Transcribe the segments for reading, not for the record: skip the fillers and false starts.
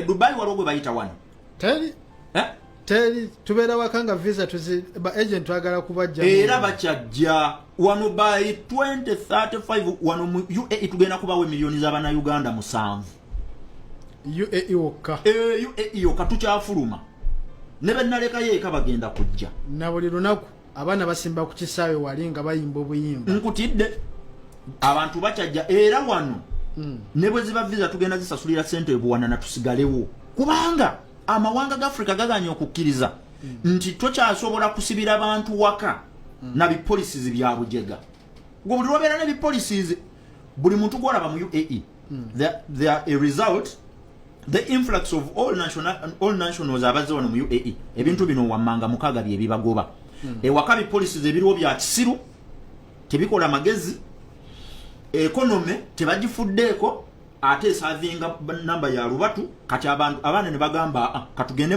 Dubai walogo bayita wano teri tubeera wakanga visa tuzi ba agent twagala kubajja era bachajja wano by 2035 wano mu UAE tugenda kubawe milioni za bana Uganda 7 UAE wokka UAE yokka tukyafuluma ne bennaleka yeeka bagenda kujja na buli lunaku abaana basimba ku kisaawe wali nga bayimba obuyimba nkutidde abantu bachajja era wano ne bwe ziba visa tugenda zisasulira sente ebuwana na tusigalewo kubanga amawanga ga Africa gaganya okukkiriza nti tokyasobola kusibira abantu waka na bipolisi bya bujega ngo buli lwobeera ne bipolisi buli muntu gwolaba mu UAE they are a result the influx of all nationals abazze wano mu UAE ebintu bino wamanga mukaga bye bibagoba ewaka bipolisi ebiriwo bya kisiru tebikola magezi economy tebagifuddeeko ate savinga namba ya rubatu kati abantu abana ne bagamba katugende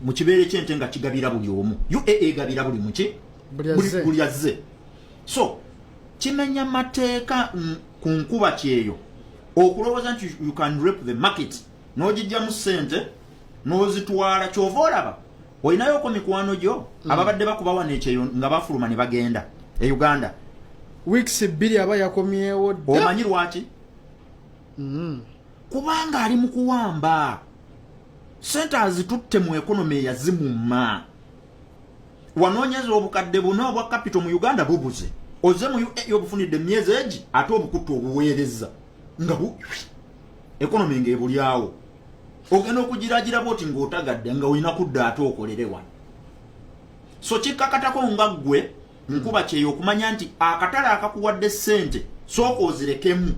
mu kibeere kyente nga kigabira buli omu UAE gabira buli muki buli azze so kimenya mateeka ku nkuba kyeyo okulowooza nti you can rape the market n'ogijja mu sente n'ozitwala kyova olaba olinayo ko mikwano gyo ababadde bakubawa n'ekyeyo nga bafuluma ne bagenda e Uganda weeks 2 aba yakomyewo omanyi lwaki kubanga ali mu kuwamba sente azitutte mu economy yazimuma wanoonyeza obukadde buno obwa capital mu Uganda bubuze oze mu UAE obufunidde myezi egi ate obukuttu obuweereza nga economy ng'ebulyawo ogenda okugiragira bwoti ng'otagadde nga olina kudda ate okolere wano so kikkakatako nga ggwe nkuba kyeyo okumanya nti akatale akakuwadde sente sooka ozirekemu